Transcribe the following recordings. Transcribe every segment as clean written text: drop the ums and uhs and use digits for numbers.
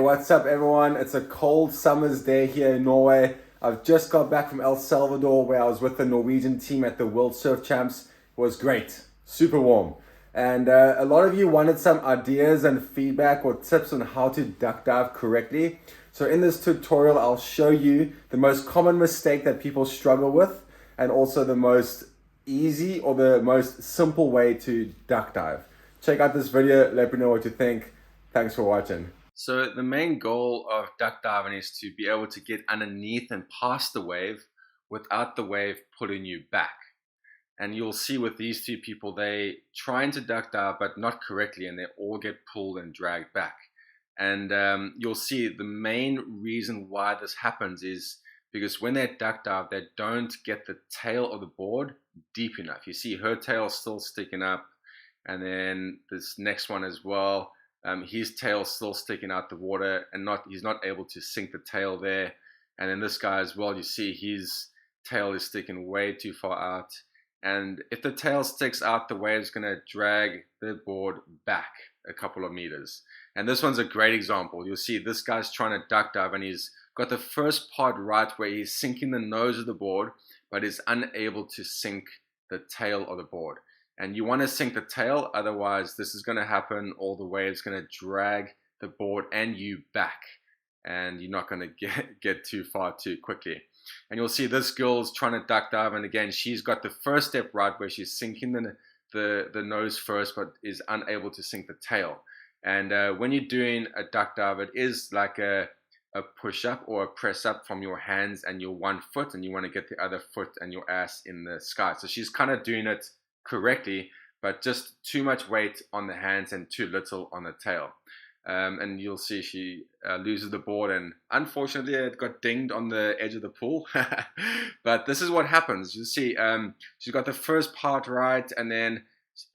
what's up everyone? It's a cold summer's day here in Norway. I've just got back from El Salvador where I was with the Norwegian team at the World Surf Champs. It was great, super warm. And a lot of you wanted some ideas and feedback or tips on how to duck dive correctly. So in this tutorial, I'll show you the most common mistake that people struggle with and also the most easy or the most simple way to duck dive. Check out this video, let me know what you think. Thanks for watching. So the main goal of duck diving is to be able to get underneath and past the wave without the wave pulling you back. And you'll see with these two people, they trying to duck dive but not correctly, and they all get pulled and dragged back. And you'll see the main reason why this happens is because when they duck dive, they don't get the tail of the board deep enough. You see her tail still sticking up, and then this next one as well. His tail's still sticking out the water, and he's not able to sink the tail there. And then this guy as well, you see his tail is sticking way too far out. And if the tail sticks out, the wave's going to drag the board back a couple of meters. And this one's a great example. You'll see this guy's trying to duck dive, and he's got the first part right where he's sinking the nose of the board, but is unable to sink the tail of the board. And you want to sink the tail, otherwise this is going to happen. All the wave's going to drag the board and you back, and you're not going to get too far too quickly. And you'll see this girl's trying to duck dive, and again she's got the first step right where she's sinking the nose first, but is unable to sink the tail. And when you're doing a duck dive, it is like a push up or a press up from your hands and your one foot, and you want to get the other foot and your ass in the sky. So she's kind of doing it correctly, but just too much weight on the hands and too little on the tail. And you'll see she loses the board, and unfortunately it got dinged on the edge of the pool. But this is what happens. You see she's got the first part right, and then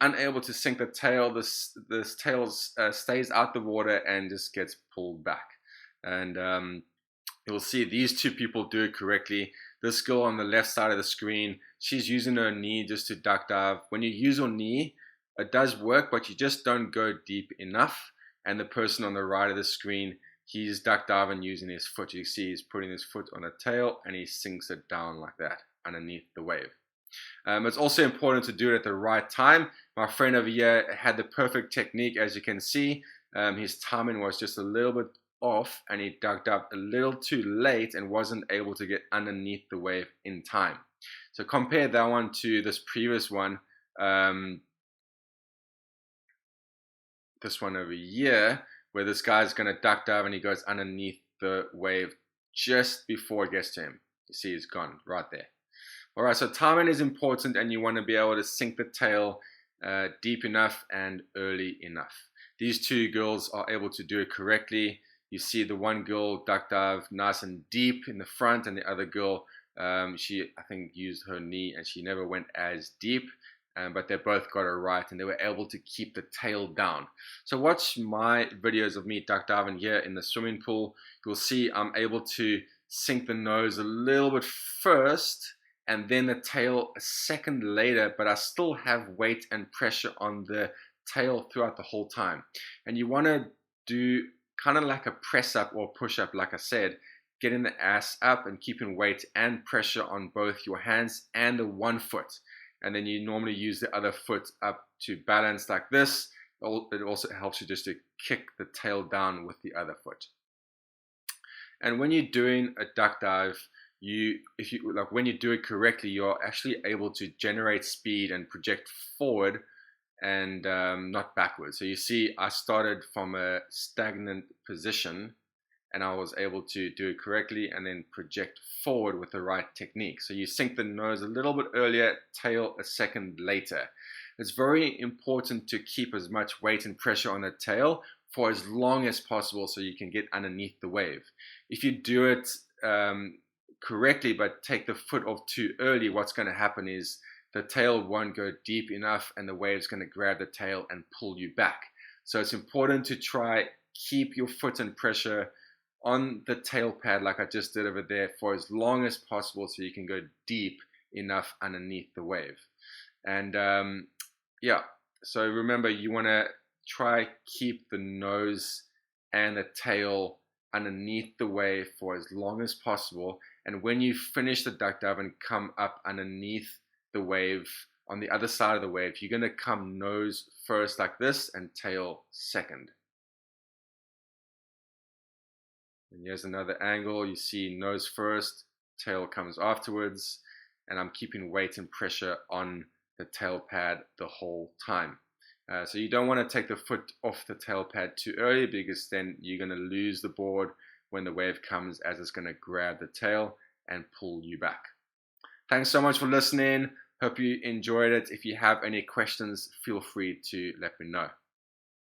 unable to sink the tail. This tail stays out the water and just gets pulled back. And you'll see these two people do it correctly. This girl on the left side of the screen, she's using her knee just to duck dive. When you use your knee, it does work, but you just don't go deep enough. And the person on the right of the screen, he's duck diving using his foot. You see he's putting his foot on the tail and he sinks it down like that underneath the wave. It's also important to do it at the right time. My friend over here had the perfect technique, as you can see. His timing was just a little bit off, and he ducked up a little too late and wasn't able to get underneath the wave in time. So compare that one to this previous one, this one over here, where this guy's going to duck dive and he goes underneath the wave just before it gets to him. You see he's gone right there. Alright, so timing is important, and you want to be able to sink the tail deep enough and early enough. These two girls are able to do it correctly. You see the one girl duck dive nice and deep in the front, and the other girl, she I think used her knee and she never went as deep, but they both got it right, and they were able to keep the tail down. So watch my videos of me duck diving here in the swimming pool. You'll see I'm able to sink the nose a little bit first and then the tail a second later, but I still have weight and pressure on the tail throughout the whole time. And you want to do kind of like a press up or push up, like I said, getting the ass up and keeping weight and pressure on both your hands and the one foot. And then you normally use the other foot up to balance like this. It also helps you just to kick the tail down with the other foot. And when you're doing a duck dive, when you do it correctly, you're actually able to generate speed and project forward and not backwards. So you see I started from a stagnant position, and I was able to do it correctly and then project forward with the right technique. So you sink the nose a little bit earlier, tail a second later. It's very important to keep as much weight and pressure on the tail for as long as possible so you can get underneath the wave. If you do it correctly but take the foot off too early, what's going to happen is the tail won't go deep enough, and the wave's going to grab the tail and pull you back. So it's important to try keep your foot and pressure on the tail pad like I just did over there for as long as possible so you can go deep enough underneath the wave. And yeah, so remember you want to try keep the nose and the tail underneath the wave for as long as possible. And when you finish the duck dive and come up underneath the wave, on the other side of the wave, you're going to come nose first like this and tail second. And here's another angle. You see nose first, tail comes afterwards, and I'm keeping weight and pressure on the tail pad the whole time. So you don't want to take the foot off the tail pad too early, because then you're going to lose the board when the wave comes, as it's going to grab the tail and pull you back. Thanks so much for listening. Hope you enjoyed it. If you have any questions, feel free to let me know.